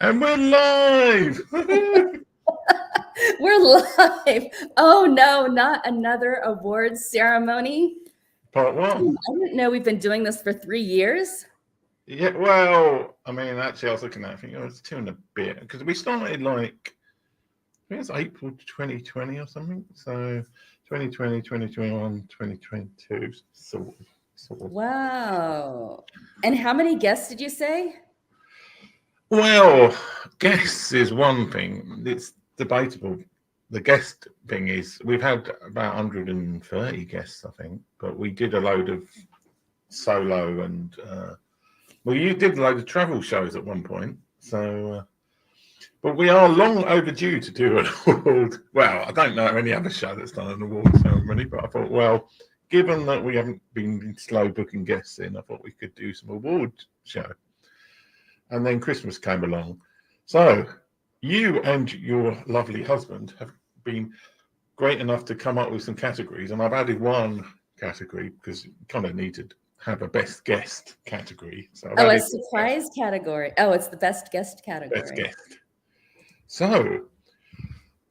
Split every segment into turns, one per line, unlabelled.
And we're live!
We're live. Oh no, not another awards ceremony.
Part one.
I didn't know we've been doing this for 3 years.
Yeah, well, I mean, actually, I was looking at it, I think it was 2 and a bit, because we started like, I think it's April 2020 or something. So 2020, 2021, 2022, sort of.
Wow. And how many guests did you say?
Well, guests is one thing. It's debatable. The guest thing is, we've had about 130 guests, I think, but we did a load of solo and, well, you did a load of travel shows at one point. So, but we are long overdue to do an award. Well, I don't know any other show that's done an award ceremony, but I thought, well, given that we haven't been slow booking guests in, I thought we could do some award show. And then Christmas came along. So you and your lovely husband have been great enough to come up with some categories. And I've added one category because you kind of need to have a best guest category. So
a surprise category. Oh, it's the best guest category.
Best guest. So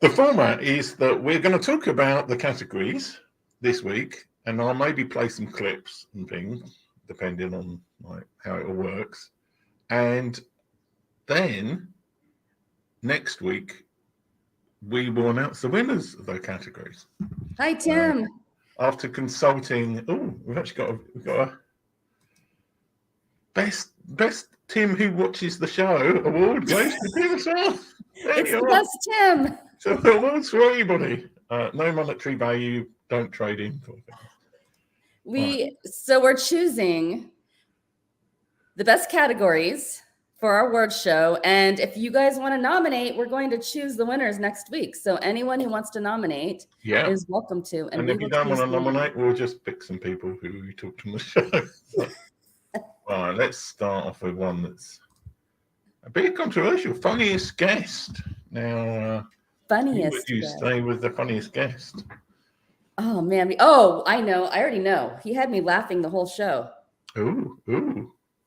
the format is that we're going to talk about the categories this week. And I'll maybe play some clips and things, depending on like how it all works. And then next week, we will announce the winners of those categories.
Hi, Tim.
After consulting, we've actually got a best Tim who watches the show award goes to Tim as well.
It's the best Tim.
So the awards for everybody. No monetary value. Don't trade in for things.
So we're choosing the best categories for our award show. And if you guys want to nominate, we're going to choose the winners next week. So anyone who wants to nominate is welcome to.
And if you don't want to nominate, we'll just pick some people who we talked on the show. So, all right, let's start off with one that's a bit controversial. Funniest guest. Now,
funniest
who would you
guest.
say was the funniest guest?
Oh, man. Oh, I know. I already know. He had me laughing the whole show.
Ooh.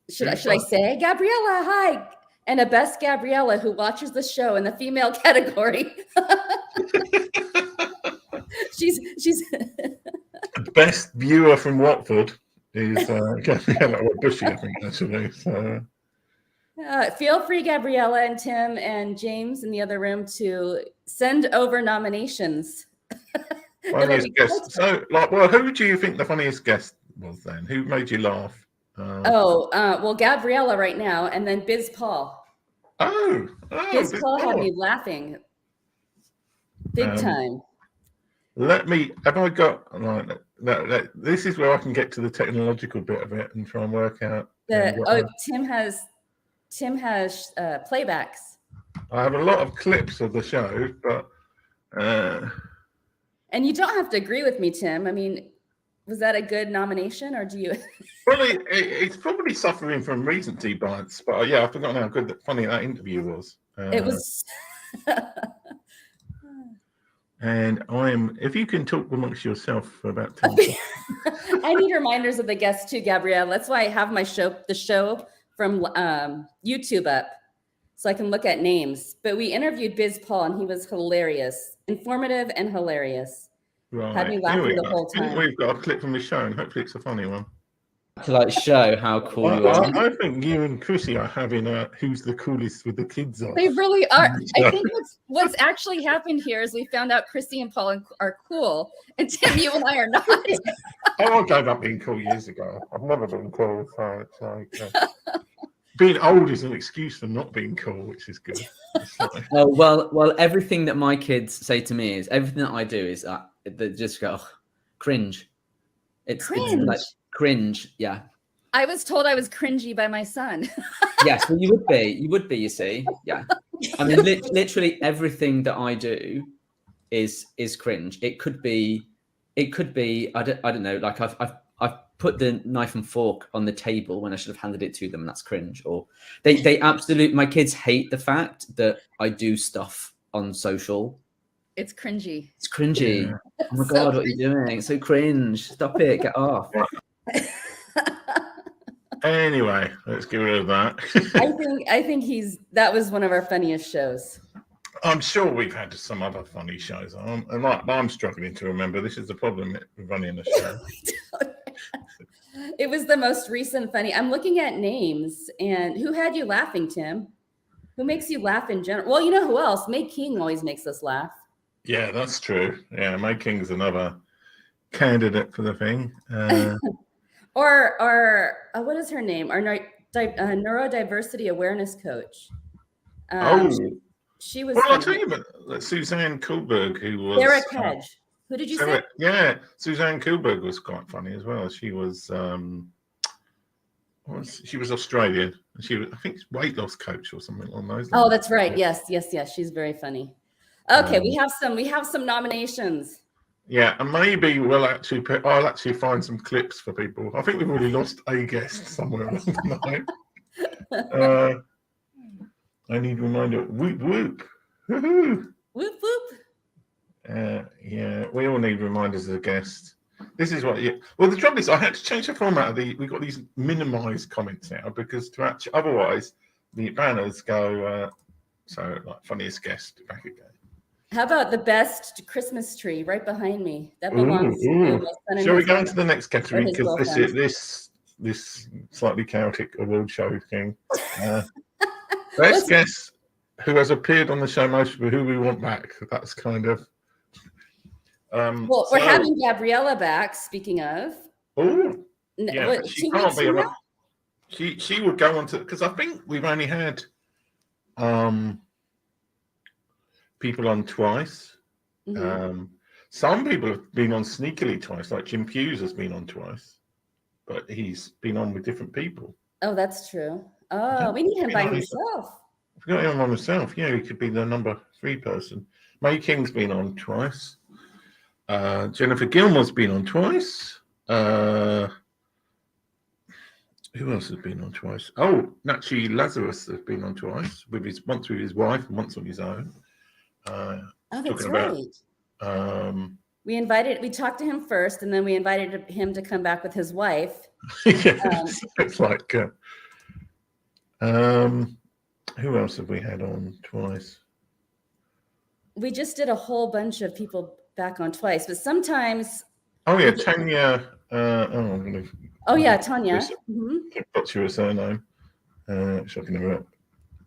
Should I say Gabriella? Hi, and a best Gabriella who watches the show in the female category. she's
The best viewer from Watford is Gabriella or Bushy, I think actually. So
feel free, Gabriella and Tim and James in the other room, to send over nominations.
Funniest guest. So, who do you think the funniest guest was then? Who made you laugh?
Well, Gabriella right now, and then Biz Paul. Biz Paul had me laughing big time.
Have I got like this is where I can get to the technological bit of it and try and work out.
Tim has playbacks.
I have a lot of clips of the show, but
and you don't have to agree with me, Tim. I mean, was that a good nomination, or do you?
Well, it's probably suffering from recency bias, but yeah, I've forgotten how funny that interview was.
It was.
And if you can talk amongst yourself for about 10 minutes.
I need reminders of the guests too, Gabrielle. That's why I have the show from YouTube up, so I can look at names. But we interviewed Biz Paul, and he was hilarious, informative and hilarious.
Right.
Had me laughing the whole time.
We've got a clip from the show, and hopefully it's a funny one.
To show how cool you are.
I think you and Chrissy are having a who's the coolest with the kids on.
They really are. I think what's actually happened here is we found out Chrissy and Paul are cool, and Tim, you and I are not.
I gave up being cool years ago. I've never been cool, so it's like being old is an excuse for not being cool, which is good.
Oh well, everything that my kids say to me is everything that I do is they just go cringe. It's like cringe, yeah.
I was told I was cringy by my son.
Yes, well, you would be. You would be. You see, yeah. I mean, literally everything that I do is cringe. It could be. I don't know. Like I've put the knife and fork on the table when I should have handed it to them, and that's cringe. Or they absolutely. My kids hate the fact that I do stuff on social.
It's cringy.
It's cringy.
Yeah.
Oh my
So
god, what are you doing? It's so cringe. Stop it. Get off.
Anyway, let's get rid of that.
I think that was one of our funniest shows.
I'm sure we've had some other funny shows. I'm struggling to remember. This is the problem with running a show.
It was the most recent funny. I'm looking at names, and who had you laughing, Tim? Who makes you laugh in general? Well, you know who else? May King always makes us laugh.
Yeah, that's true. Yeah, May King's another candidate for the thing.
Or what is her name? Our neurodiversity awareness coach. She was.
Well, I'll tell you about Suzanne Kuhlberg, who was
Sarah Kedge. Who did you say?
Yeah, Suzanne Kuhlberg was quite funny as well. She was she was Australian. She was, I think, weight loss coach or something along those lines.
Oh, that's right. Yes. She's very funny. Okay, we have some nominations.
Yeah, and maybe I'll actually find some clips for people. I think we've already lost a guest somewhere along the line. I need a reminder. Whoop whoop. Woohoo.
Whoop whoop.
Yeah, we all need reminders of the guest. This is what well, the trouble is I had to change the format of we got these minimized comments now because otherwise the banners go so like funniest guest back again.
How about the best Christmas tree right behind me? That belongs to my son.
Shall we go into the next category? Because this slightly chaotic award show thing. Best guest who has appeared on the show most, who we want back. That's kind of.
We're having Gabriella back. Speaking of.
Oh. Yeah, she can't be. She would go on to, because I think we've only had people on twice. Mm-hmm. Some people have been on sneakily twice, like Jim Hughes has been on twice, but he's been on with different people.
Oh, that's true. Oh, we need him by himself.
I've got him on himself. Yeah, he could be the number 3 person. May King's been on twice. Jennifer Gilmore's been on twice. Who else has been on twice? Oh, Nachi Lazarus has been on twice, once with his wife and once on his own.
Oh, that's right. We talked to him first, and then we invited him to come back with his wife.
It's like, who else have we had on twice?
We just did a whole bunch of people back on twice, but sometimes.
Oh yeah, Tanya.
Tanya. Mm-hmm.
What's your surname? Which I can never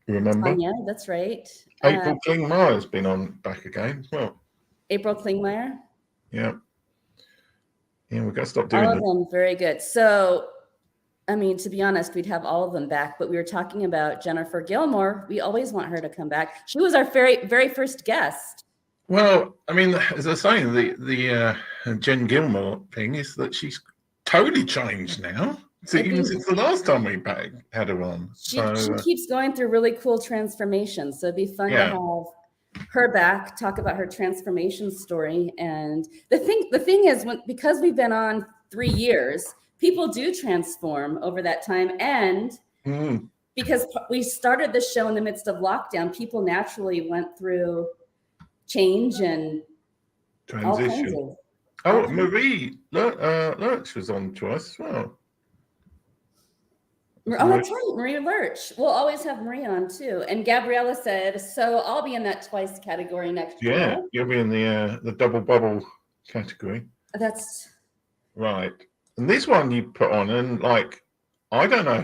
remember.
Tanya, that's right.
April Klingmeyer has been on back again as well.
April Klingmeyer.
Yeah. Yeah, we've got to stop doing
all of them. Very good. So, I mean, to be honest, we'd have all of them back, but we were talking about Jennifer Gilmore. We always want her to come back. She was our very, very first guest.
Well, I mean, as I was saying, the Jen Gilmore thing is that she's totally changed now. So even since the last time we had her on.
She keeps going through really cool transformations. So it'd be fun to have her back, talk about her transformation story. And the thing is, because we've been on 3 years, people do transform over that time. And because we started the show in the midst of lockdown, people naturally went through change and
transition. Marie Lurch was on to us as well.
Oh, that's right, Marie Lurch. We'll always have Marie on too. And Gabriella said, so I'll be in that twice category next year.
Yeah, you'll be in the double bubble category.
That's
right. And this one you put on, and like, I don't know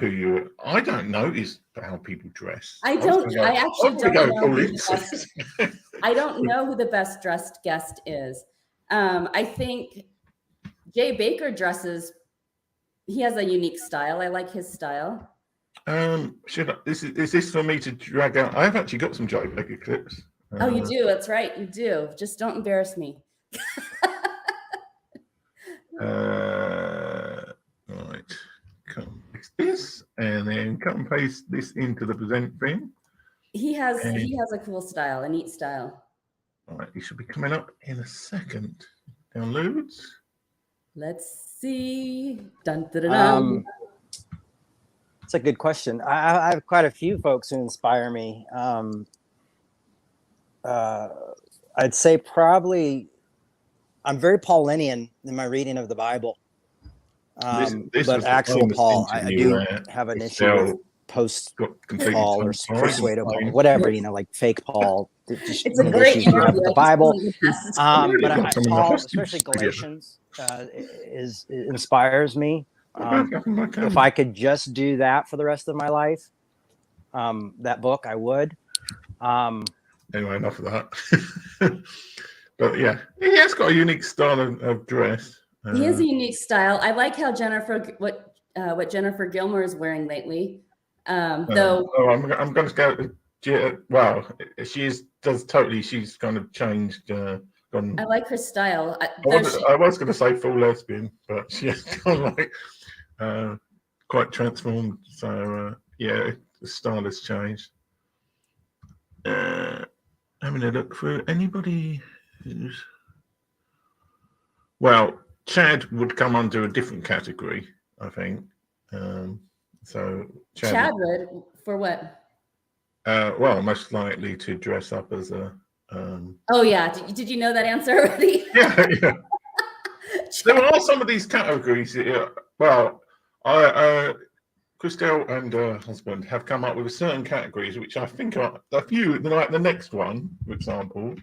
I don't notice how people dress.
I don't know who the best dressed guest is. I think Jay Baker dresses. He has a unique style. I like his style.
Is this for me to drag out? I've actually got some Jay Baker clips.
Oh, you do? That's right. You do. Just don't embarrass me.
Right. Come. this, and then cut and paste this into the present thing.
He has a cool style, a neat style.
All right, he should be coming up in a second. Downloads.
Let's see. Dun, dun, dun, dun.
It's a good question. I have quite a few folks who inspire me. I'd say probably I'm very Paulinian in my reading of the Bible.
This
but
was the
actual
famous
Paul, I
interview
do
where
have an issue
Estelle
with post
got completely
Paul or
transparent.
persuado Paul, whatever, like fake Paul.
It's a great
issues we have
interview.
with the
I
Bible.
just wanted to pass this
But Paul, especially Galatians, inspires me. If I could just do that for the rest of my life, that book, I would.
Anyway, enough of that. But yeah, he has got a unique style of dress.
He has a unique style. I like how what Jennifer Gilmore is wearing lately. Though
I'm going to go. Well, does totally. She's kind of changed. Gone.
I like her style.
I was going to say full lesbian, but she's gone like quite transformed. So yeah, the style has changed. Having a look through anybody who's Chad would come under a different category, I think. So
Chad would for what?
Most likely to dress up as a.
Oh yeah, did you know that answer already?
Yeah. There are some of these categories. Well, Christelle and her husband have come up with certain categories, which I think are a few. Like the next one, for example,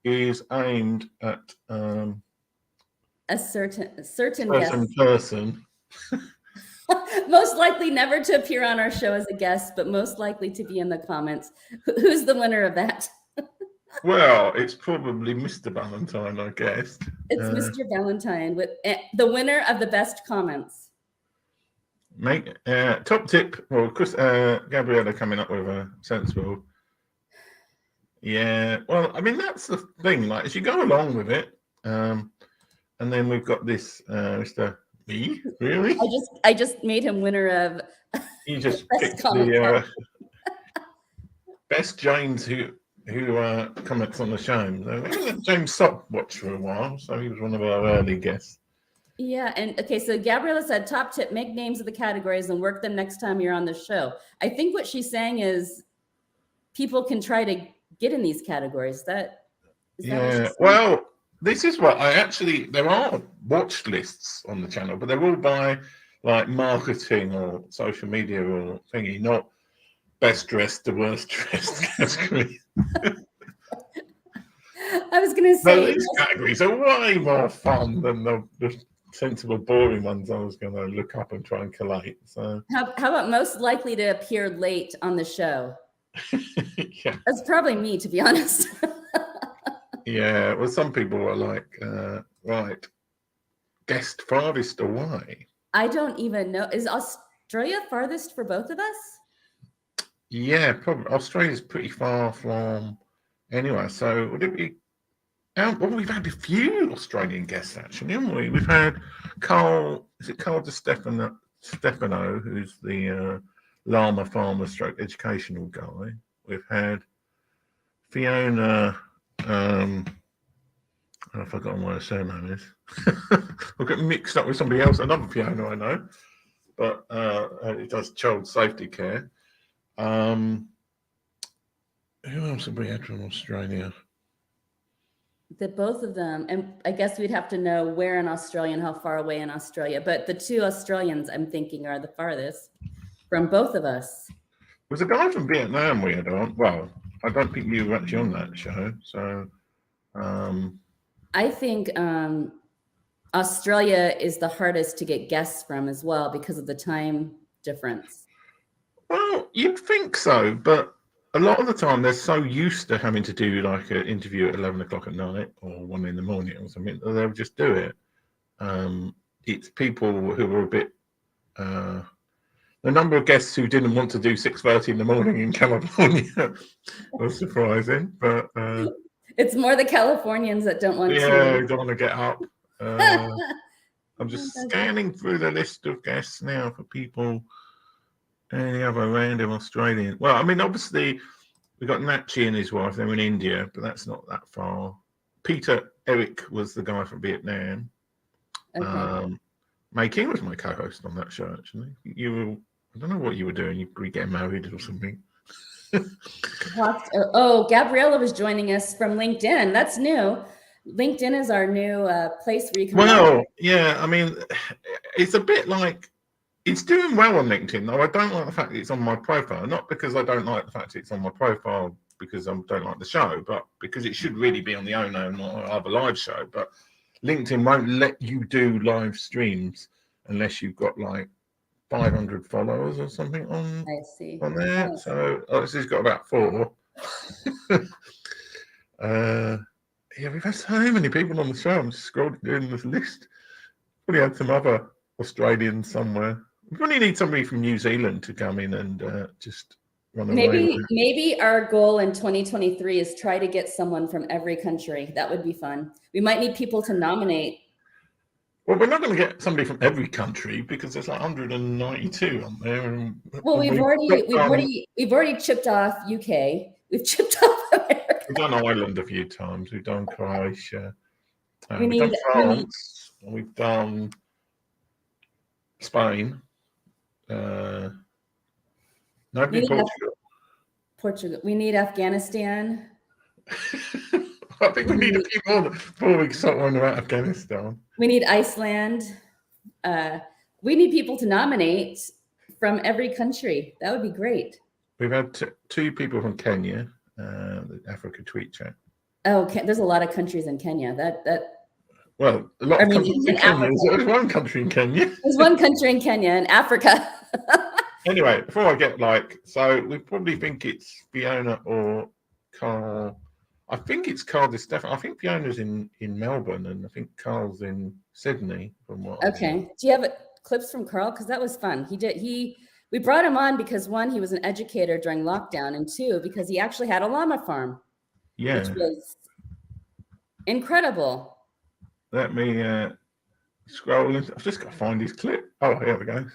is aimed at
a certain
person.
Most likely never to appear on our show as a guest, but most likely to be in the comments. Who's the winner of that?
Well, it's probably Mr. Valentine, I guess.
It's Mr. Valentine with the winner of the best comments.
Top tip. Well, Gabriella coming up with a sensible. Yeah. Well, I mean that's the thing. Like as you go along with it, and then we've got this Mr. Me, really?
I just made him winner of.
You just picked the best James who comments on the show. So we let James Sock watch for a while, so he was one of our early guests.
Yeah, and okay, so Gabriella said top tip: make names of the categories and work them next time you're on the show. I think what she's saying is people can try to get in these categories. Well.
This is what there are watch lists on the channel, but they're all by like marketing or social media or thingy, not best dressed to worst dressed category.
I was going to say
these categories are way more fun than the sensible, boring ones I was going to look up and try and collate. So
how about most likely to appear late on the show?
Yeah,
that's probably me, to be honest.
Yeah, well, some people are like, right, guest farthest away.
I don't even know. Is Australia farthest for both of us?
Yeah, probably. Australia's pretty far from anyway. So would it be? Well, we've had a few Australian guests actually, haven't we? We've had Carl. Is it Carl Stefano, who's the llama farmer stroke educational guy. We've had Fiona. I've forgotten what her surname is. I'll get mixed up with somebody else, another Fiona I know, but it does child safety care. Who else have we had from Australia?
Both of them, and I guess we'd have to know where in Australia and how far away in Australia, but the two Australians I'm thinking are the farthest from both of us.
There's a guy from Vietnam we had on. Well, I don't think you were actually on that show, so
I think Australia is the hardest to get guests from as well because of the time difference.
Well, you'd think so, but a lot of the time they're so used to having to do like an interview at 11 o'clock at night or 1 in the morning or something, they'll just do it. It's people who are a bit the number of guests who didn't want to do 6:30 in the morning in California was surprising, but
it's more the Californians that don't want to.
Yeah, don't want to get up. I'm just scanning through the list of guests now for people Any other random Australian? Well, I mean, obviously, we got Nachi and his wife. They're in India, but that's not that far. Peter Eric was the guy from Vietnam.
Okay.
May King was my co-host on that show. Actually, you were. I don't know what you were doing. You were getting married or something.
Oh, Gabriella was joining us from LinkedIn. That's new. LinkedIn is our new place where you can.
Well, yeah. I mean, it's a bit like it's doing well on LinkedIn. Though I don't like the fact that it's on my profile. Not because I don't like the fact that it's on my profile because I don't like the show, but because it should really be on the owner and not other live show. But LinkedIn won't let you do live streams unless you've got like 500 followers or something on there.
Nice.
So obviously it's got about 4. Yeah, we've had so many people on the show. I'm just scrolling doing this list. Probably had some other Australians somewhere. We probably need somebody from New Zealand to come in and just run away.
Maybe our goal in 2023 is try to get someone from every country. That would be fun. We might need people to nominate.
Well, we're not going to get somebody from every country because there's like 192 on there.
Well, we've already chipped off UK. We've chipped off America.
We've done Ireland a few times. We've done Croatia. We've done France. We've done Spain. Nobody
Portugal. We need Afghanistan.
I think we need a few more before we start wondering about Afghanistan.
We need Iceland. We need people to nominate from every country. That would be great.
We've had 2 people from Kenya, the Africa Tweet Chat.
Oh, there's a lot of countries in Kenya.
Well, a lot of countries in Kenya. There's one country in Kenya.
There's one country in Kenya, in Africa.
Anyway, before I get so we probably think it's Fiona or Carl. I think it's Carl. I think Fiona's in Melbourne, and I think Carl's in Sydney. From what?
Okay. Do you have clips from Carl? Because that was fun. We brought him on because 1, he was an educator during lockdown, and 2, because he actually had a llama farm.
Yeah.
Which was incredible.
Let me scroll. I've just got to find his clip. Oh, here we go.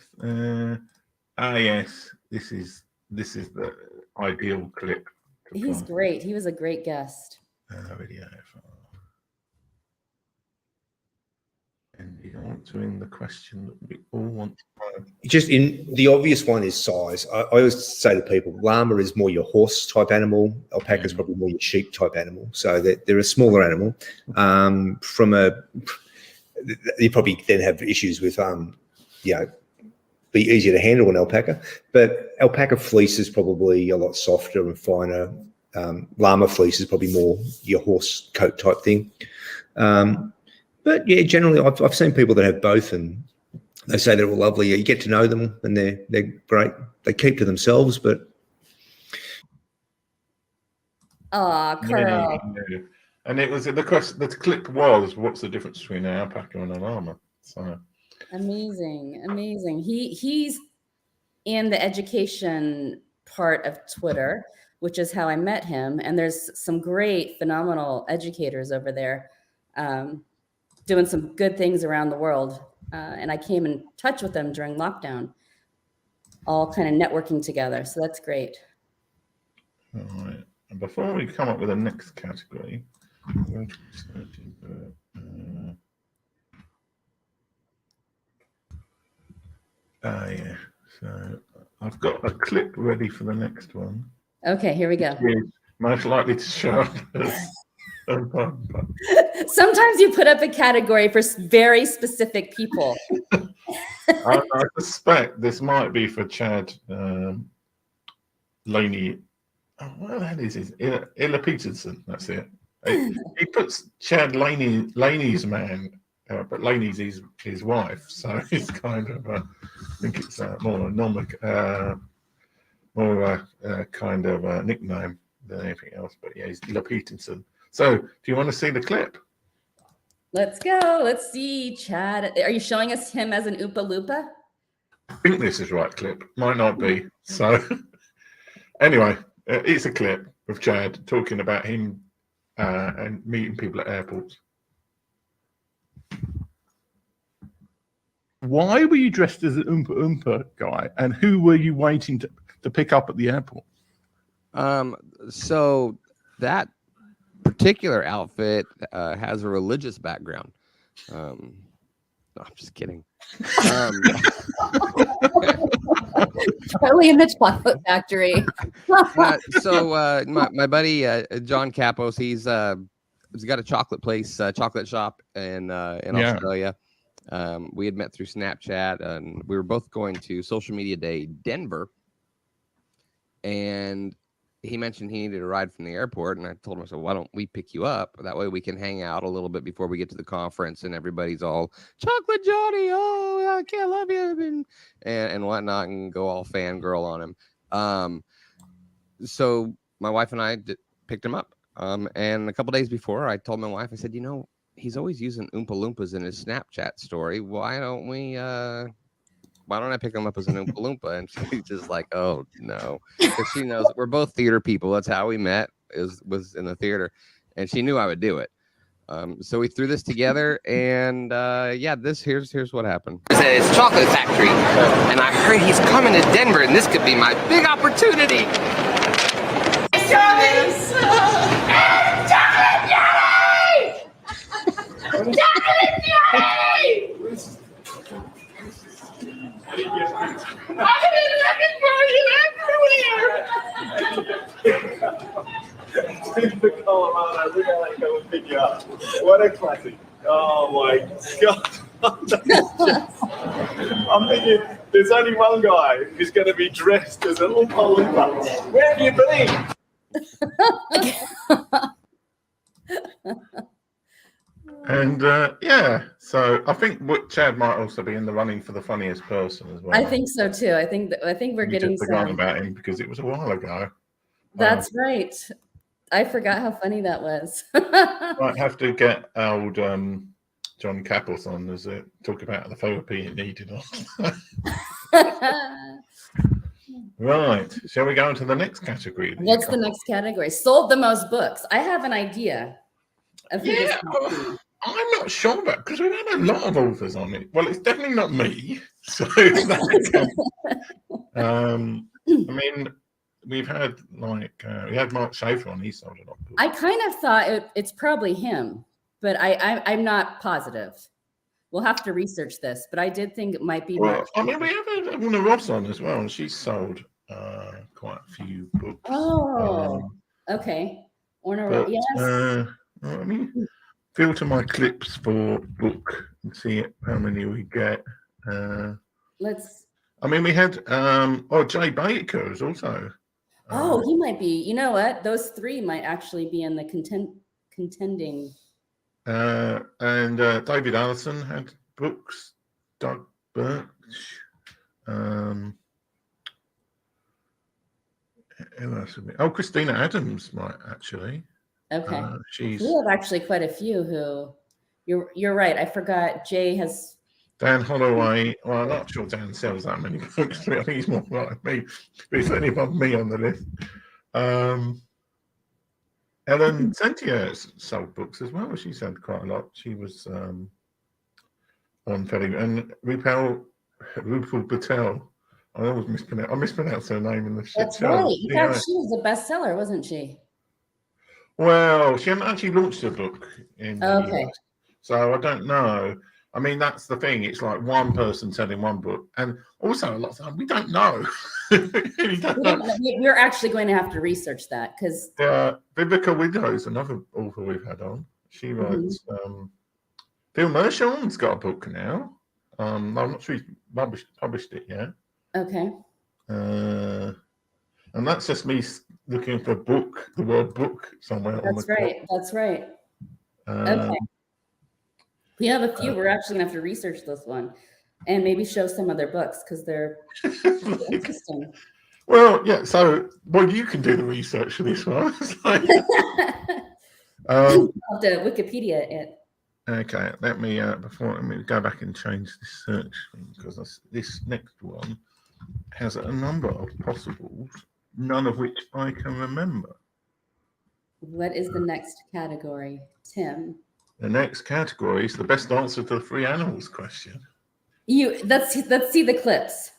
Yes, this is the ideal clip.
He's great. He was a great guest.
Video. And he's answering the question that we all want to know.
Just in the obvious one is size. I always say to people, llama is more your horse type animal. Alpaca is probably more your sheep type animal. So they're a smaller animal. You probably then have issues with, be easier to handle an alpaca. But alpaca fleece is probably a lot softer and finer. Llama fleece is probably more your horse coat type thing. But yeah, generally I've seen people that have both, and they say they're all lovely. You get to know them, and they're great. They keep to themselves, but.
Carl.
Yeah. And it was the question. The clip was, "What's the difference between an alpaca and a llama?" So
amazing. He's in the education part of Twitter, which is how I met him. And there's some great, phenomenal educators over there. Doing some good things around the world. And I came in touch with them during lockdown, all kind of networking together. So that's great.
All right. And before we come up with the next category, I'm going to search yeah. So I've got a clip ready for the next one.
Okay, here we go.
Most likely to show up.
Sometimes you put up a category for very specific people.
I suspect this might be for Chad Laney. Oh, what the hell is it? Illa Peterson. That's it. He puts Chad Laney's man, but Laney's his wife. So it's kind of I think it's more a kind of a nickname than anything else. But yeah, he's Illa Peterson. So, do you want to see the clip?
Let's go. Let's see, Chad. Are you showing us him as an Oompa Loompa?
I think this is the right clip. Might not be. So, anyway, it's a clip of Chad talking about him and meeting people at airports. why were you dressed as an Oompa Oompa guy, and who were you waiting to pick up at the airport?
So that particular outfit has a religious background. No, I'm just kidding.
Charlie in the Chocolate Factory.
So my buddy John Capos, he's got a chocolate place, chocolate shop in Australia. We had met through Snapchat, and we were both going to Social Media Day Denver. And he mentioned he needed a ride from the airport, and I told him, I said, why don't we pick you up? That way we can hang out a little bit before we get to the conference, and everybody's all Chocolate Johnny, oh, I can't love you, and whatnot, and go all fangirl on him. So my wife and I picked him up. And a couple days before, I told my wife, I said, he's always using Oompa Loompas in his Snapchat story. Why don't I pick him up as an Oompa Loompa? And she's just like, oh no, because she knows we're both theater people. That's how we met. Was in the theater, and she knew I would do it. So we threw this together, and here's what happened. It's Chocolate Factory, and I heard he's coming to Denver, and this could be my big opportunity.
Colorado, we gotta go and pick you up. What a classic. Oh my God. I'm thinking there's only one guy who's going to be dressed as a little Oompa. Where have you been?
And so I think Chad might also be in the running for the funniest person as well.
I think so too. I think we're getting
forgotten about him because it was a while ago.
That's right. I forgot how funny that was.
Might have to get old John Capos on as talk about the therapy it needed on. Right. Shall we go into the next category?
What's the next category? Sold the most books. I have an idea.
I'm not sure about because we've had a lot of authors on it. Well, it's definitely not me. So I mean, we've had we had Mark Schaefer on. He sold a lot of books.
I kind of thought it's probably him, but I'm not positive. We'll have to research this, but I did think it might be Mark.
I mean, we have had Una Ross on as well, and she's sold quite a few books.
Oh, okay. Orna Ross, yes.
I mean, filter my clips for book and see how many we get.
Let's.
I mean, we had Jay Baker is also.
He might be. You know what? Those three might actually be in the contending.
And David Allison had books. Doug Birch. Who else would be? Oh, Christina Adams might actually.
Okay.
We
have actually quite a few who. You're right. I forgot. Jay has.
Dan Holloway. Well, I'm not sure Dan sells that many books. I think he's more like me. He's certainly above me on the list. Ellen Sentia sold books as well. She sold quite a lot. She was on Ferry and Rupal Patel. I always mispronounce her name in the shit.
That's right. In fact, she was a bestseller, wasn't she?
Well, she hadn't actually launched a book in the US, so I don't know. I mean, that's the thing. It's like one person selling one book, and also a lot of time we don't know.
We're actually going to have to research that because
Vivica Widow is another author we've had on. She writes. Phil Mershon's got a book now. I'm not sure he's published it yet.
Okay.
And that's just me looking for book, the word book somewhere.
That's right. Top. That's right. Okay. We have a few. We're actually gonna have to research this one, and maybe show some other books because they're interesting.
Well, yeah. So, you can do the research for this one.
I'll have to Wikipedia it.
Okay. Let me go back and change this search thing because this next one has a number of possibles, none of which I can remember.
What is the next category, Tim?
The next category is the best answer to the free animals question.
Let's see the clips.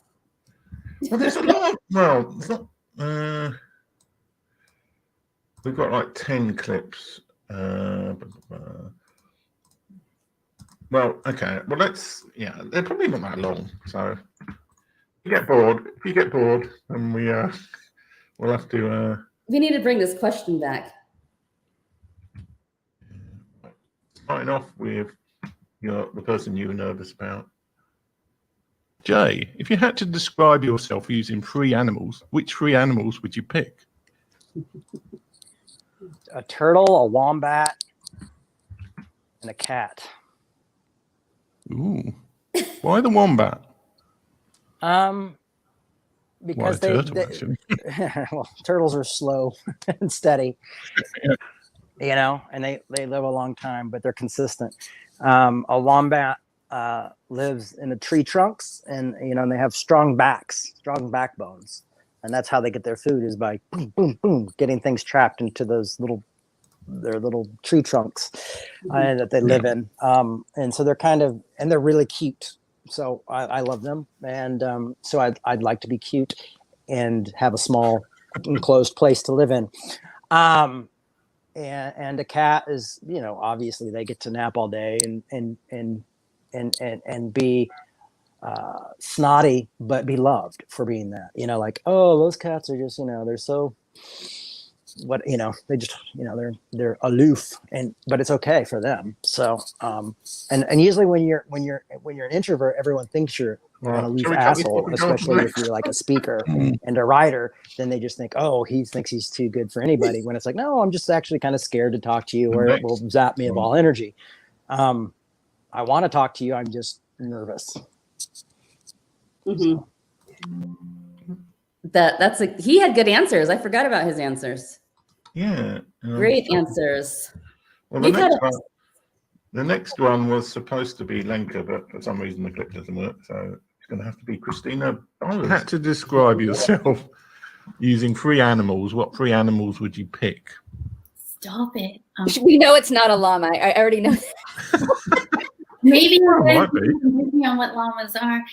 Well, there's a lot. Well, it's not. We've got like 10 clips. Well, okay. Well, they're probably not that long. So if you get bored, then we'll have to.
We need to bring this question back.
Starting off with the person you were nervous about. Jay, if you had to describe yourself using 3 animals, which 3 animals would you pick?
A turtle, a wombat, and a cat.
Ooh. Why the wombat?
Because
actually.
Well, turtles are slow and steady, and they live a long time, but they're consistent. A wombat lives in the tree trunks, and and they have strong backbones, and that's how they get their food, is by boom, boom, boom, getting things trapped into their little tree trunks that they live in. And so they're really cute. So I love them, and so I'd like to be cute and have a small enclosed place to live in. And a cat is, obviously they get to nap all day and be snotty, but be loved for being that. Like, oh, those cats are just, they're so they just, they're aloof, but it's okay for them. So and usually when you're an introvert, everyone thinks you're an aloof asshole, especially if you're like a speaker and a writer. Then they just think, oh, he thinks he's too good for anybody, when it's like, no, I'm just actually kind of scared to talk to you, or it will zap me of all energy. I want to talk to you, I'm just nervous.
Mm-hmm. He had good answers. I forgot about his answers.
Yeah.
Great answers.
Well, the next one was supposed to be Lenka, but for some reason the clip doesn't work, so it's going to have to be Christina. You had to describe yourself using 3 animals. What 3 animals would you pick?
Stop it.
We know it's not a llama. I already know that.
Maybe
maybe
on what llamas are.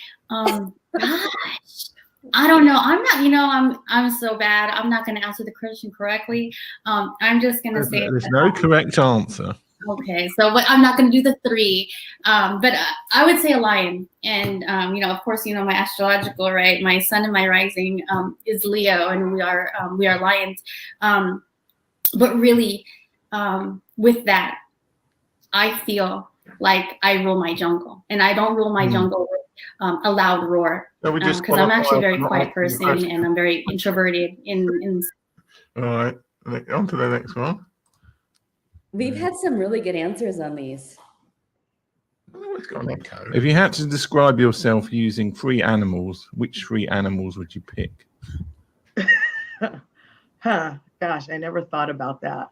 Gosh. I don't know. I'm not, I'm so bad. I'm not going to answer the question correctly. I'm just going to say
there's no correct answer.
Okay. So I'm not going to do the 3. But I would say a lion. And, of course, my astrological, right? My sun and my rising is Leo, and we are lions. But really, with that, I feel like I rule my jungle, and I don't rule my jungle with a loud roar, because I'm actually a very quiet person, and I'm very introverted.
All right, on to the next one.
We've had some really good answers on these.
If you had to describe yourself using 3 animals, which 3 animals would you pick?
Gosh, I never thought about that.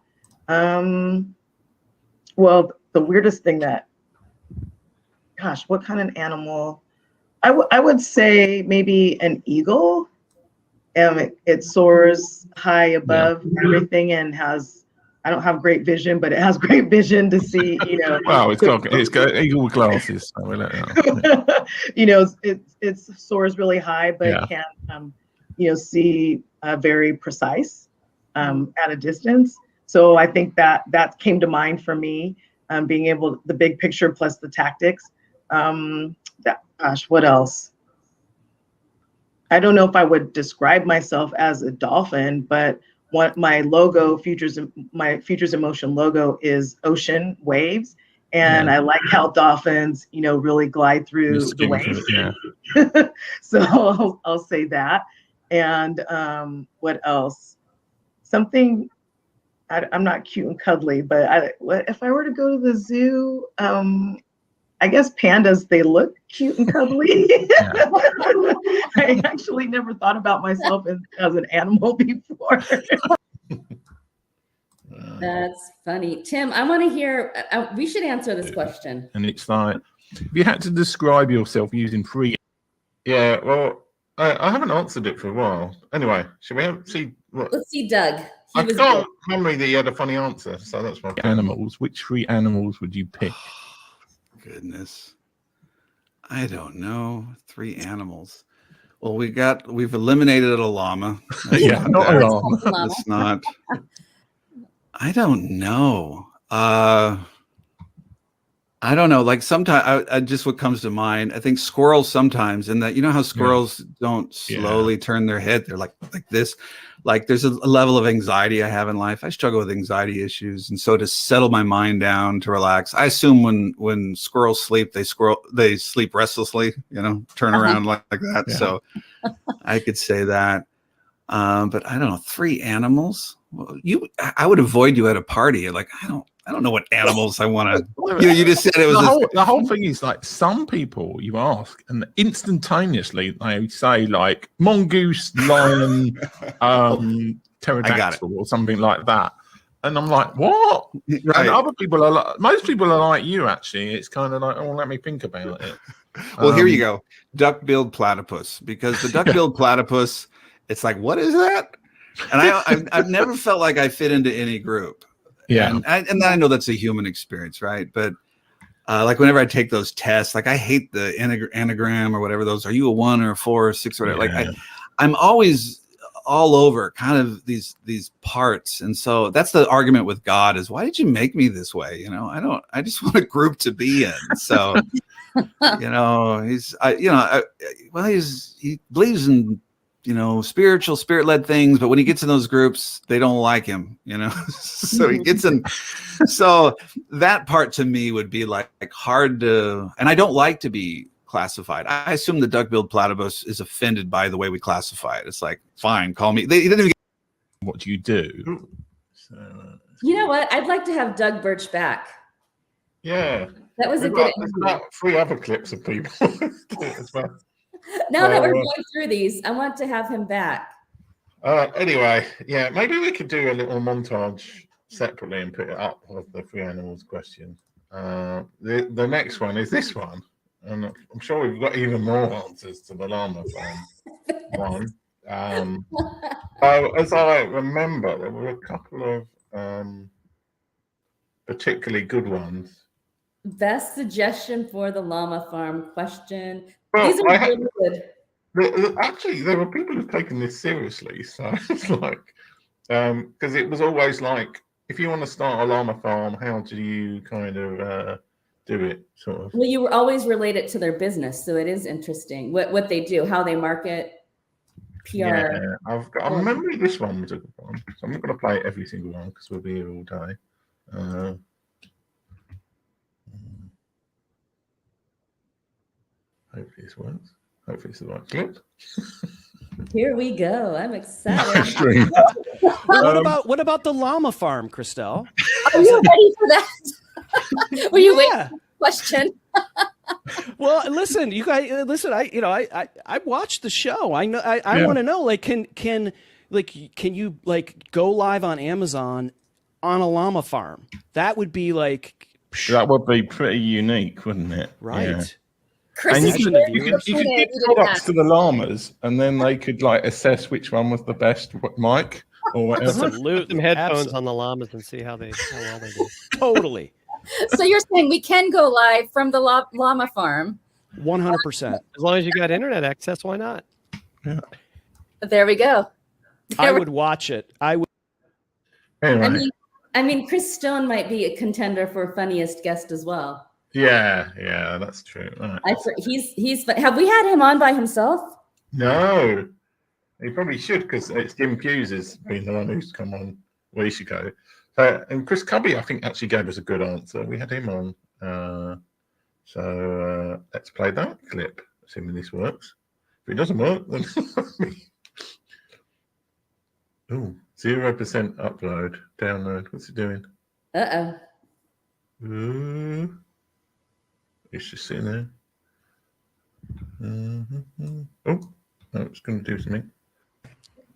Well, the weirdest thing what kind of animal? I would say maybe an eagle. It soars high above everything and I don't have great vision, but it has great vision to see,
Well, it's got eagle with glasses. So we'll let
it soars really high, but it can, see very precise at a distance. So I think that came to mind for me, being able, the big picture plus the tactics. What else? I don't know if I would describe myself as a dolphin, but what my logo, Futures in Motion logo, is ocean waves. And I like how dolphins, really glide through the waves. So I'll say that. And what else? Something, I'm not cute and cuddly, but if I were to go to the zoo, I guess pandas, they look cute and cuddly. I actually never thought about myself as an animal before.
That's funny. Tim, I want to hear, we should answer this question.
And it's like, if you had to describe yourself using 3. Yeah, well, I haven't answered it for a while. Anyway, should we see what?
Let's see Doug.
I can't remember that he had a funny answer, so that's why. Animals. Which 3 animals would you pick?
Goodness. I don't know. 3 animals. Well, we've eliminated a llama.
Yeah, not a llama.
That's not. I don't know. I don't know. Like sometimes, I just what comes to mind. I think squirrels sometimes, and that how squirrels don't slowly turn their head. They're like this. Like there's a level of anxiety I have in life. I struggle with anxiety issues, and so to settle my mind down, to relax. I assume when squirrels sleep, they sleep restlessly. Turn around like that. Yeah. So I could say that. But I don't know. 3 animals. Well, I would avoid you at a party. Like I don't know what animals I want to. You just said it was
the whole thing is like some people you ask and instantaneously they say like mongoose, lion, pterodactyl or something like that, and I'm like, what? Right. And other people are most people are like you. Actually, it's kind of like, oh, let me think about it.
Well, here you go, duck-billed platypus, because the duck-billed platypus, it's like, what is that? And I've never felt like I fit into any group. Yeah, and I know that's a human experience, right? But like whenever I take those tests, like I hate the anagram or whatever those. Are you a 1 or a 4 or 6 or whatever? Yeah. Like I'm always all over kind of these parts, and so that's the argument with God: is why did you make me this way? I just want a group to be in. So he believes in spiritual, spirit-led things, but when he gets in those groups, they don't like him, so he gets in. So that part to me would be like hard to, and I don't like to be classified. I assume the duck-billed platypus is offended by the way we classify it. It's like, fine, call me. They didn't even get,
what do you do? So,
you know what? I'd like to have Doug Birch back.
Yeah.
That was a good
There's about 3 other clips of people as well.
Now that we're going through these, I want to have him back.
Anyway, yeah, maybe we could do a little montage separately and put it up with the 3 animals question. The next one is this one, and I'm sure we've got even more answers to the llama one. As I remember, there were a couple of particularly good ones.
Best suggestion for the llama farm question.
Well,
these are really good.
Actually, there were people who've taken this seriously. So it's like, because it was always like, if you want to start a llama farm, how do you kind of do it? Sort of. Well,
you always relate it to their business, so it is interesting what they do, how they market, PR.
Yeah, I remember this one was a good one. So I'm not going to play every single one because we'll be here all day. Hopefully this works. Hopefully it's the right clip.
Here we go. I'm excited.
What about the llama farm, Christelle?
Are you ready for that? Were you waiting for the question?
Well, listen, you guys. Listen, I watched the show. I know. I want to know. Like, can you go live on Amazon on a llama farm? That would be like.
That would be pretty unique, wouldn't it?
Right.
Yeah. And you could give products to the llamas, and then they could assess which one was the best mic or whatever.
Put some headphones on the llamas and see how well they do.
Totally.
So you're saying we can go live from the llama farm?
100%.
As long as you got internet access, why not?
Yeah.
There we go.
I would watch it. I would.
Anyway.
I mean, Chris Stone might be a contender for funniest guest as well.
Yeah, that's true. Right.
He's. Have we had him on by himself?
No, he probably should because it's Jim Hughes has been the one who's come on weeks ago. And Chris Cubby, I think, actually gave us a good answer. We had him on. So let's play that clip, assuming this works. If it doesn't work, then 0% upload, download. What's it doing? It's just sitting there. Oh, it's going to do something.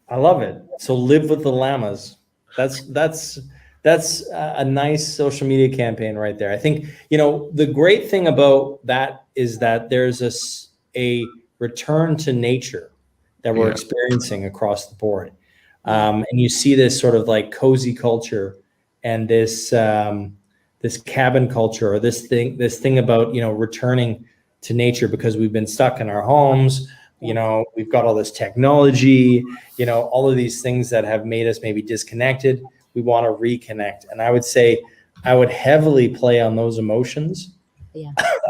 I love it. So live with the llamas. That's a nice social media campaign right there. I think, the great thing about that is that there's a return to nature that we're experiencing across the board. And you see this sort of cozy culture and this cabin culture, or this thing about, returning to nature because we've been stuck in our homes. You know, we've got all this technology, you know, all of these things that have made us maybe disconnected. We want to reconnect. And I would say I would heavily play on those emotions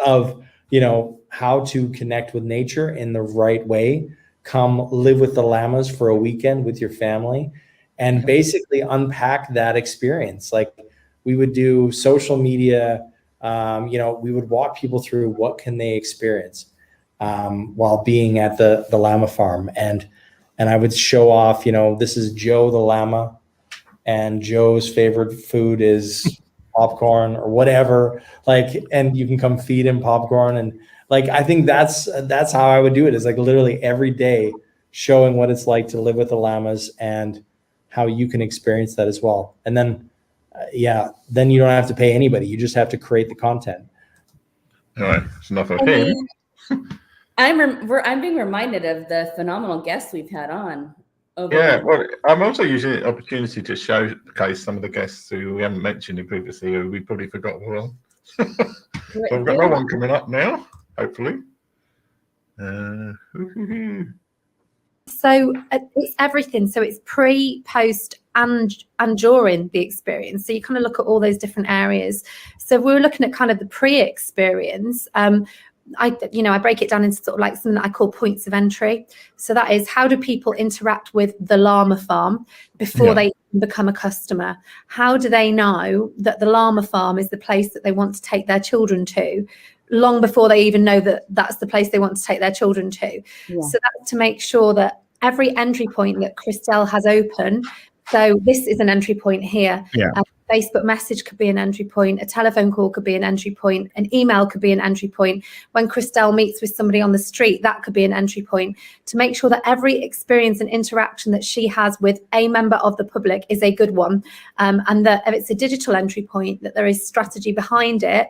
of, you know, how to connect with nature in the right way. Come live with the llamas for a weekend with your family and basically unpack that experience. Like we would do social media, you know, we would walk people through what can they experience while being at the llama farm. And I would show off, you know, this is Joe the llama and Joe's favorite food is popcorn or whatever, like, and you can come feed him popcorn. And like, I think that's how I would do it, is like literally every day showing what it's like to live with the llamas and how you can experience that as well. And then, then you don't have to pay anybody. You just have to create the content.
All right, it's enough of him.
I'm being reminded of the phenomenal guests we've had on.
Well, I'm also using the opportunity to showcase some of the guests who we haven't mentioned previously, who we probably forgot were on. So we've got no one coming up now, hopefully.
So it's everything. So it's pre, post, and during the experience. So you kind of look at all those different areas. So we're looking at kind of the pre-experience. I break it down into sort of like something that I call points of entry. So that is, how do people interact with the llama farm before they become a customer? How do they know that the llama farm is the place that they want to take their children to, long before they even know that that's the place they want to take their children to? So that's to make sure that every entry point that Christelle has open, so this is an entry point here. Facebook message could be an entry point, a telephone call could be an entry point, an email could be an entry point. When Christelle meets with somebody on the street, that could be an entry point, to make sure that every experience and interaction that she has with a member of the public is a good one. And that if it's a digital entry point, that there is strategy behind it.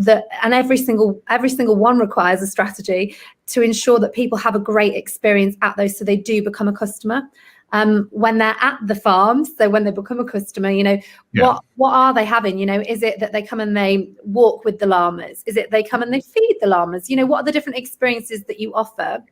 And every single one requires a strategy to ensure that people have a great experience at those, so they do become a customer. When they're at the farm, so when they become a customer, you know, what are they having? You know, is it that they come and they walk with the llamas? Is it they come and they feed the llamas? You know, what are the different experiences that you offer?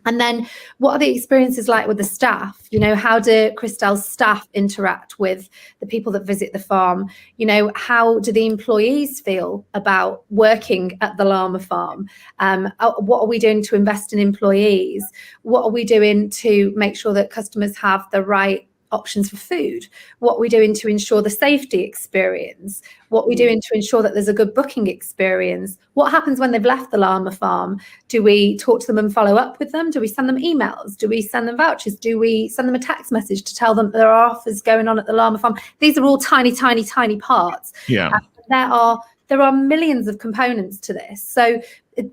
And then what are the experiences like with the staff? You know, how do Christelle's staff interact with the people that visit the farm? You know, how do the employees feel about working at the llama farm? What are we doing to invest in employees? What are we doing to make sure that customers have the right options for food? What are we doing to ensure the safety experience? What are we doing to ensure that there's a good booking experience? What happens when they've left the llama farm? Do we talk to them and follow up with them? Do we send them emails? Do we send them vouchers? Do we send them a text message to tell them there are offers going on at the llama farm? These are all tiny, tiny, tiny parts. There are millions of components to this. So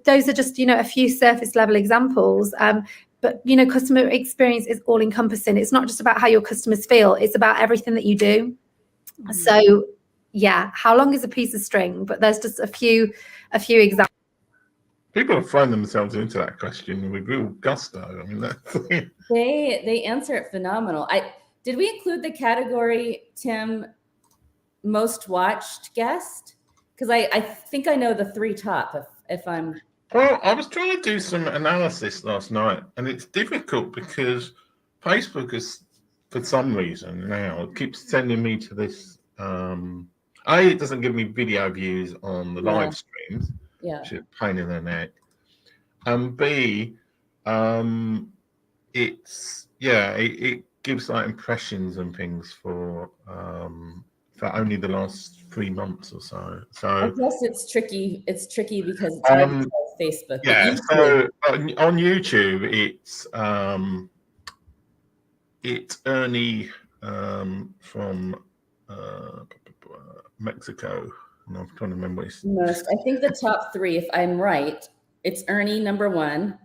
those are just, you know, a few surface level examples. But, you know, customer experience is all encompassing. It's not just about how your customers feel. It's about everything that you do. So, how long is a piece of string? But there's just a few examples.
People have thrown themselves into that question with real gusto. I mean,
they answer it phenomenal. Did we include the category, Tim, most watched guest? Because I think I know the three top. If I'm
Well, I was trying to do some analysis last night, and it's difficult because Facebook is, for some reason now, it keeps sending me to this. It doesn't give me video views on the live streams, which is a pain in the neck. B, it gives like impressions and things for only the last 3 months or so. So
I guess it's tricky. It's tricky because it's hard to tell Facebook.
So on YouTube, it's Ernie from Mexico. And I'm trying to remember what
most. I think the top three, if I'm right, it's Ernie number one.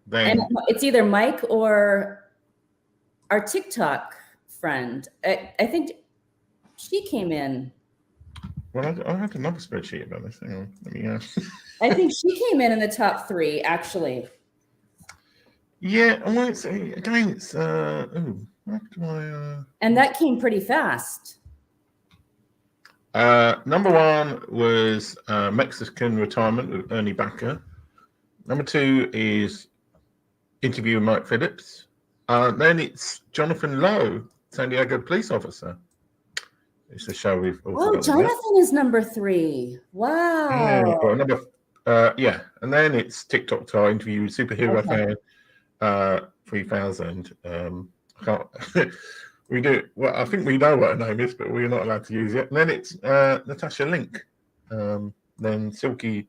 Then
and it's either Mike or our TikTok friend. I think she came in.
Well, I have another spreadsheet about this. Hang on, let me.
I think she came in the top three, actually.
Yeah, well, it's again, it's what do I?
And that came pretty fast.
Number one was Mexican retirement with Ernie Backer. Number 2 is interview with Mike Phillips. Then it's Jonathan Lowe, San Diego police officer. It's a show we've all
Oh,
forgotten
Jonathan is number 3.
about.
Wow.
Well, and then it's TikTok to interview with superhero fan 3000. I can't. We do. Well, I think we know what her name is, but we're not allowed to use it. And then it's Natasha Link. Then Silky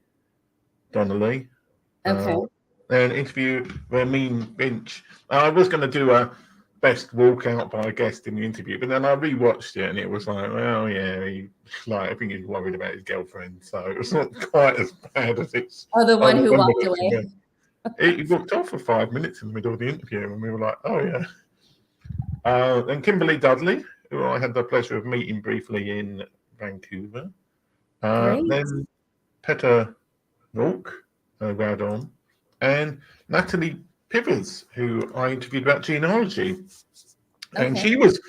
Donnelly.
Okay.
Then interview Ramin Finch. I was going to do a best walkout by a guest in the interview, but then I rewatched it and it was like, well, yeah, I think he's worried about his girlfriend, so it was not quite as bad as it's.
Oh, the one who walked away.
He walked off for 5 minutes in the middle of the interview, and we were like, oh yeah. And Kimberly Dudley, who I had the pleasure of meeting briefly in Vancouver. Then Petter Nork, Radon, and Natalie Pivers, who I interviewed about genealogy. And she was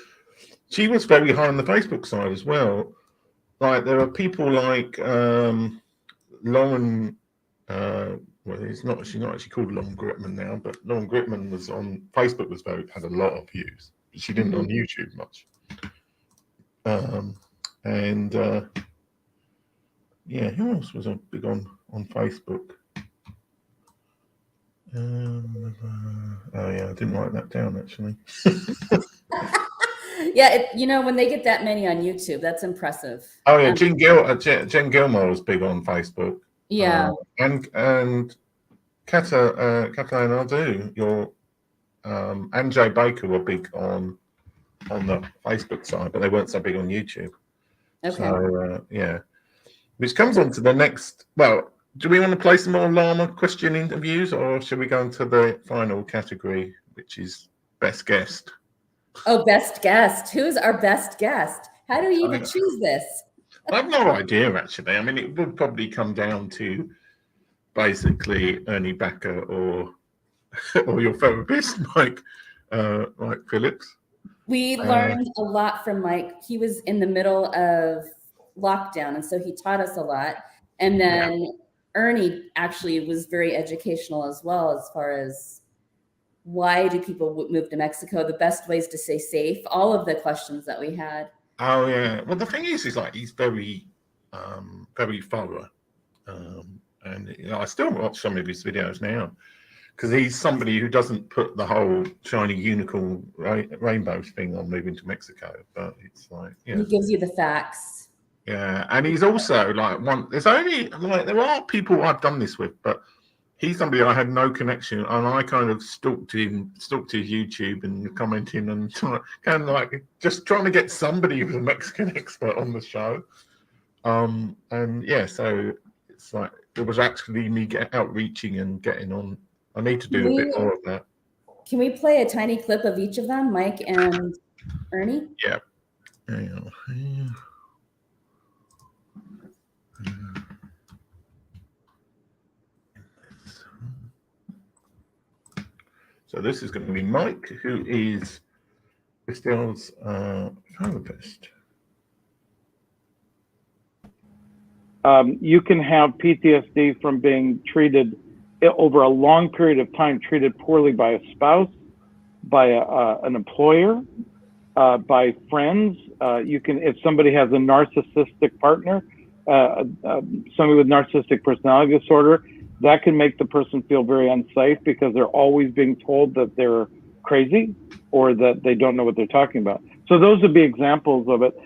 very high on the Facebook side as well. Like there are people like Lauren. Well, she's not actually called Lauren Gritman now, but Lauren Gritman was on Facebook. Had a lot of views. She didn't on YouTube much. Yeah, who else was big on Facebook? Oh yeah, I didn't write that down actually.
Yeah, when they get that many on YouTube, that's impressive.
Oh yeah, Jen Gilmore was big on Facebook.
Yeah,
and Kathleen Adu, and Jay Baker were big on the Facebook side, but they weren't so big on YouTube.
Okay.
So yeah, which comes on to the next. Well, do we want to play some more llama question interviews, or should we go into the final category, which is best guest?
Oh, best guest. Who's our best guest? How do we even choose this?
I have no idea, actually. I mean, it would probably come down to basically Ernie Backer or your therapist, Mike Phillips.
We learned a lot from Mike. He was in the middle of lockdown, and so he taught us a lot. And then Ernie actually was very educational as well, as far as why do people move to Mexico, the best ways to stay safe, all of the questions that we had.
Oh yeah. Well, the thing is he's very, very thorough, and I still watch some of his videos now because he's somebody who doesn't put the whole shiny unicorn rainbow thing on moving to Mexico, but it's like
he gives you the facts.
Yeah, and he's also like there's only like there are people I've done this with, but he's somebody I had no connection, and I kind of stalked his YouTube and commenting and kind of like just trying to get somebody who's a Mexican expert on the show. And yeah, so it's like it was actually me outreaching and getting on. I need to do a bit more of that.
Can we play a tiny clip of each of them, Mike and Ernie?
Yeah. So this is going to be Mike, who is Christelle's therapist.
You can have PTSD from being treated over a long period of time, treated poorly by a spouse, by an employer, by friends. You can, if somebody has a narcissistic partner, somebody with narcissistic personality disorder, that can make the person feel very unsafe because they're always being told that they're crazy or that they don't know what they're talking about. So those would be examples of it.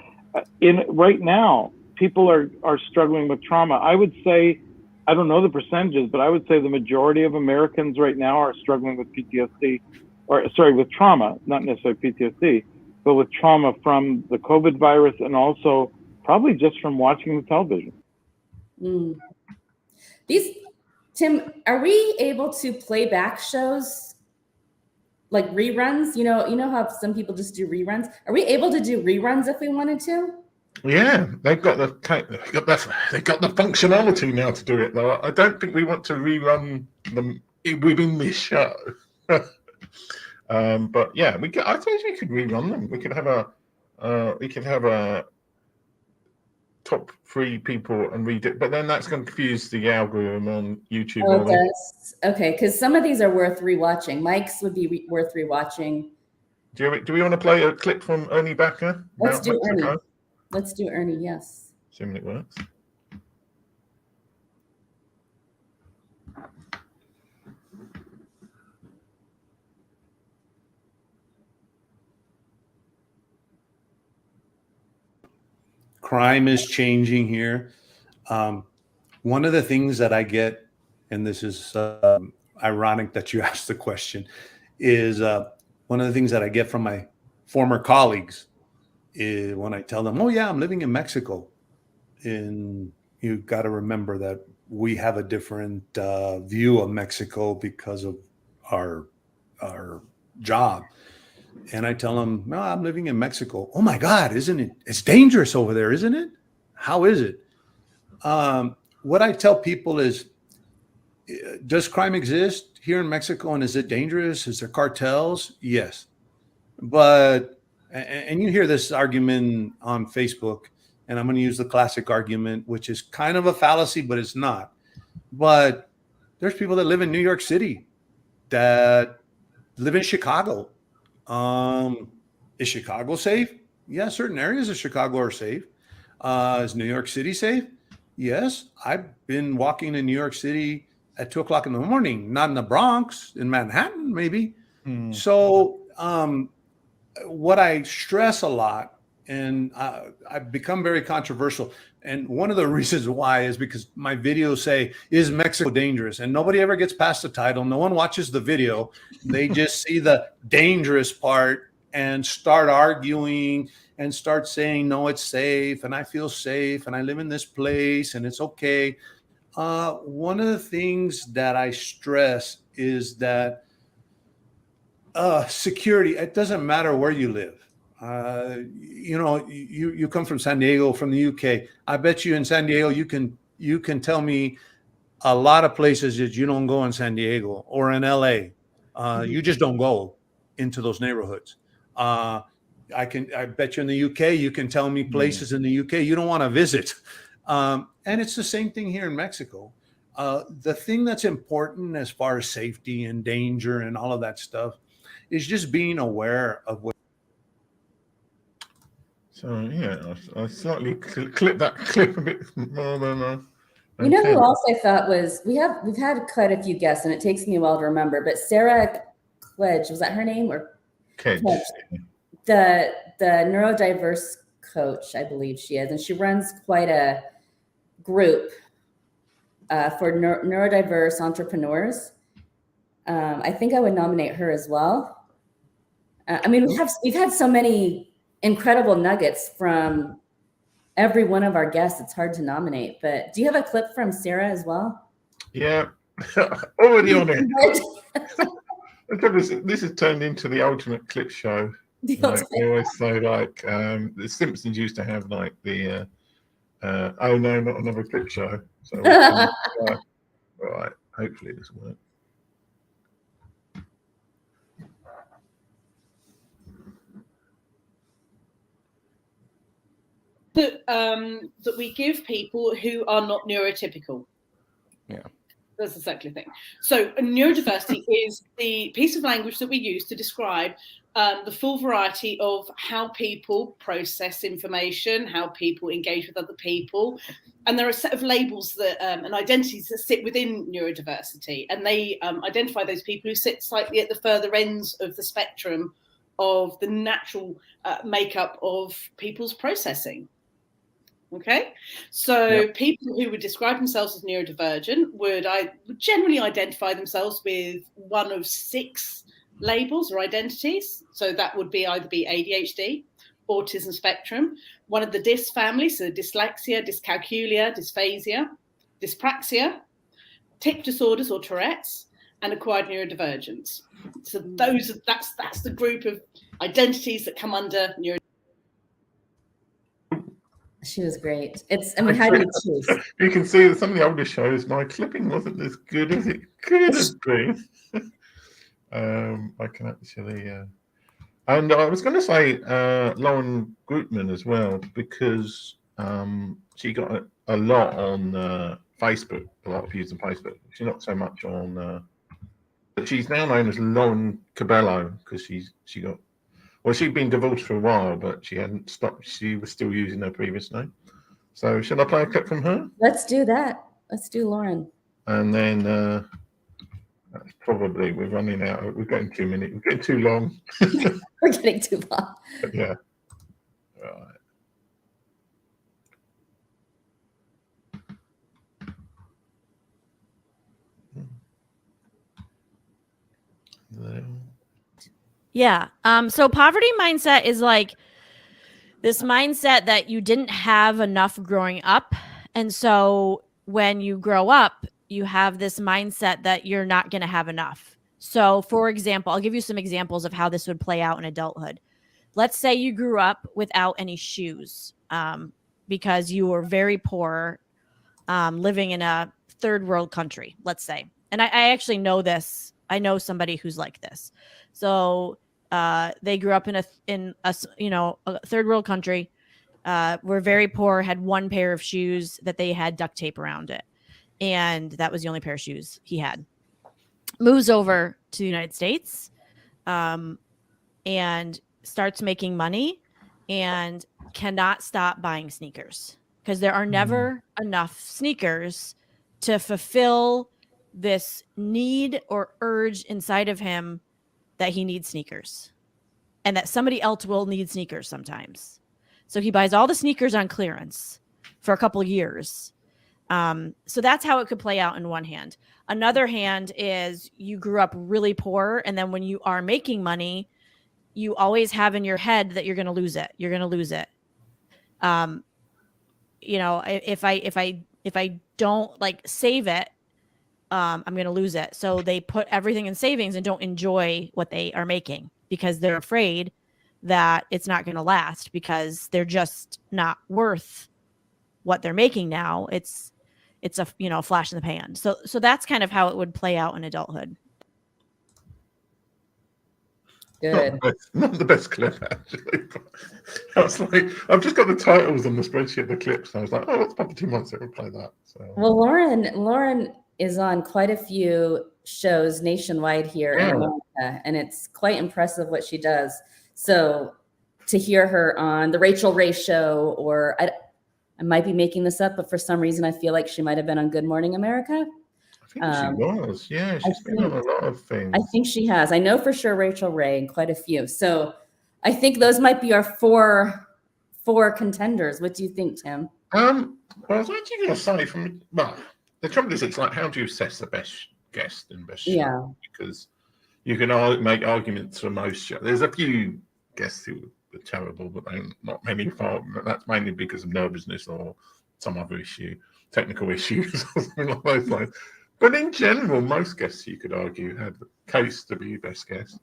Right now, people are struggling with trauma. I would say, I don't know the percentages, but I would say the majority of Americans right now are struggling with PTSD, with trauma, not necessarily PTSD, but with trauma from the COVID virus and also probably just from watching the television.
Tim, are we able to play back shows like reruns? You know how some people just do reruns? Are we able to do reruns if we wanted to?
Yeah, they've got the functionality now to do it, though. I don't think we want to rerun them within this show. But yeah, I suppose we could rerun them. We could have a top 3 people and read it, but then that's going to confuse the algorithm on YouTube.
Oh, it does. Okay, because some of these are worth rewatching. Mike's would be worth rewatching.
Do we want to play a clip from Ernie Backer?
Let's do Ernie. Let's do Ernie, yes.
Assuming it works.
Crime is changing here. One of the things that I get, and this is ironic that you asked the question, is one of the things that I get from my former colleagues is when I tell them, oh yeah, I'm living in Mexico. And you got to remember that we have a different view of Mexico because of our job. And I tell them, no, I'm living in Mexico. Oh my God, isn't it? It's dangerous over there, isn't it? How is it? What I tell people is, does crime exist here in Mexico, and is it dangerous? Is there cartels? Yes. But, and you hear this argument on Facebook, and I'm going to use the classic argument, which is kind of a fallacy, but it's not. But there's people that live in New York City, that live in Chicago. Is Chicago safe? Yeah, certain areas of Chicago are safe. Is New York City safe? Yes. I've been walking in New York City at 2 o'clock in the morning, not in the Bronx, in Manhattan, maybe. So what I stress a lot, and I've become very controversial. And one of the reasons why is because my videos say, is Mexico dangerous? And nobody ever gets past the title. No one watches the video. They just see the dangerous part and start arguing and start saying, no, it's safe. And I feel safe. And I live in this place and it's okay. One of the things that I stress is that security, it doesn't matter where you live. You come from San Diego, from the UK. I bet you in San Diego, you can tell me a lot of places that you don't go in San Diego or in LA. You just don't go into those neighborhoods. I bet you in the UK, you can tell me places in the UK you don't want to visit. And it's the same thing here in Mexico. The thing that's important as far as safety and danger and all of that stuff is just being aware of what.
So yeah, I slightly clip that clip a bit more than.
You know who else I thought was we've had quite a few guests, and it takes me a while to remember. But Sarah Kledge, was that her name or?
Kedge.
The neurodiverse coach, I believe she is, and she runs quite a group for neurodiverse entrepreneurs. I think I would nominate her as well. I mean, we've had so many incredible nuggets from every one of our guests. It's hard to nominate, but do you have a clip from Sarah as well?
Yeah, already on it. This has turned into the ultimate clip show. Like, they always say, like, the Simpsons used to have like the oh no, not another clip show. So right, hopefully this will work.
That we give people who are not neurotypical.
Yeah.
That's exactly the thing. So neurodiversity is the piece of language that we use to describe the full variety of how people process information, how people engage with other people. And there are a set of labels that and identities that sit within neurodiversity. And they identify those people who sit slightly at the further ends of the spectrum of the natural makeup of people's processing. Okay, so people who would describe themselves as neurodivergent would generally identify themselves with one of 6 labels or identities. So that would be either be ADHD, autism spectrum, one of the dys families, so dyslexia, dyscalculia, dysphasia, dyspraxia, tic disorders or Tourette's, and acquired neurodivergence. So that's the group of identities that come under neurodivergence.
She was greit. How do you choose?
You can see that some of the older shows, my clipping wasn't as good as it could have been. I can actually, and I was going to say Lauren Grootman as well, because she got a lot on Facebook, a lot of views on Facebook. She's not so much on, but she's now known as Lauren Cabello because she got, well, she'd been divorced for a while, but she hadn't stopped. She was still using her previous name. So should I play a clip from her?
Let's do that. Let's do Lauren.
And then that's probably, we're running out. We're getting 2 minutes. We're getting too long.
We're getting too long.
But yeah. Right.
Yeah. So poverty mindset is like this mindset that you didn't have enough growing up. And so when you grow up, you have this mindset that you're not going to have enough. So for example, I'll give you some examples of how this would play out in adulthood. Let's say you grew up without any shoes because you were very poor, living in a third world country, let's say. And I actually know this. I know somebody who's like this. So they grew up in a third world country, were very poor, had one pair of shoes that they had duct tape around it. And that was the only pair of shoes he had. Moves over to the United States and starts making money and cannot stop buying sneakers because there are never enough sneakers to fulfill this need or urge inside of him that he needs sneakers and that somebody else will need sneakers sometimes. So he buys all the sneakers on clearance for a couple of years. So that's how it could play out in one hand. Another hand is you grew up really poor. And then when you are making money, you always have in your head that you're going to lose it. You're going to lose it. If I don't like save it, I'm going to lose it. So they put everything in savings and don't enjoy what they are making because they're afraid that it's not going to last because they're just not worth what they're making now. It's a flash in the pan. So that's kind of how it would play out in adulthood.
Good.
Not the best clip, actually. I was like, I've just got the titles on the spreadsheet, the clips. And I was like, oh, it's probably 2 months it will play that. So.
Well, Lauren is on quite a few shows nationwide here in America, and it's quite impressive what she does. So to hear her on the Rachel Ray show, or I might be making this up, but for some reason I feel like she might have been on Good Morning America.
I think she was. Yeah, she's been on a lot of things.
I think she has. I know for sure Rachel Ray and quite a few. So I think those might be our four contenders. What do you think, Tim?
Well, I was actually going to say the trouble is, it's like, how do you assess the best guest and best show?
Yeah.
Because you can make arguments for most shows. There's a few guests who are terrible, but not many fault. That's mainly because of nervousness or some other issue, technical issues or something like those lines. But in general, most guests, you could argue, had the case to be best guest.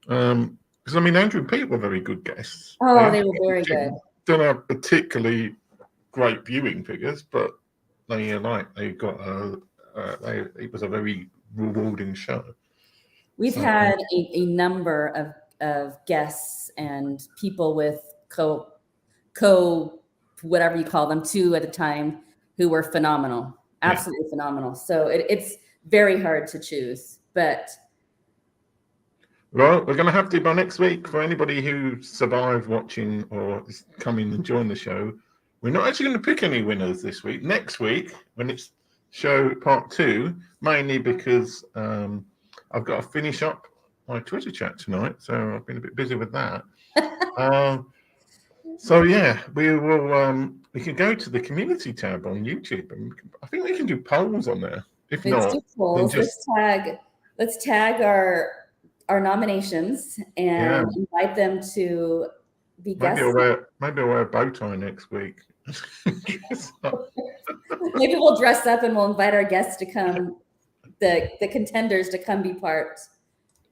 Because, Andrew and Pete were very good guests.
Oh, they were very good.
Don't have particularly great viewing figures, but it was a very rewarding show.
We've had a number of guests and people with co whatever you call them, 2 at a time, who were phenomenal. Absolutely phenomenal. So it's very hard to choose, but.
Well, we're going to have to by next week for anybody who survived watching or is coming and join the show. We're not actually going to pick any winners this week. Next week, when it's show part 2, mainly because I've got to finish up my Twitter chat tonight, so I've been a bit busy with that. So yeah, we will. We can go to the community tab on YouTube, and I think we can do polls on there. If
let's
not,
do polls. Let's tag our nominations and invite them to be guests.
Maybe I'll wear a bow tie next week.
Maybe we'll dress up and we'll invite our guests to come, the contenders to come be part.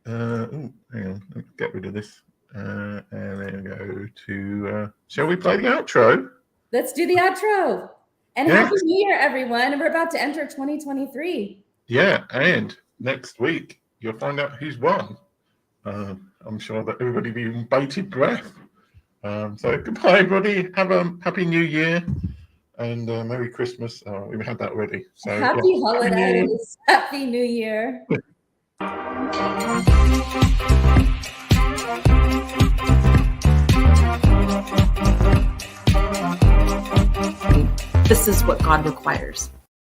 Hang on, let's get rid of this. And then go to, shall we play the outro?
Let's do the outro. And Happy New Year, everyone. And we're about to enter 2023.
Yeah, and next week, you'll find out who's won. I'm sure that everybody will be in bated breath. So goodbye, everybody. Have a happy New Year and Merry Christmas. Oh, we had that already. So
Happy
yeah.
holidays. Happy New Year.
This is what God requires.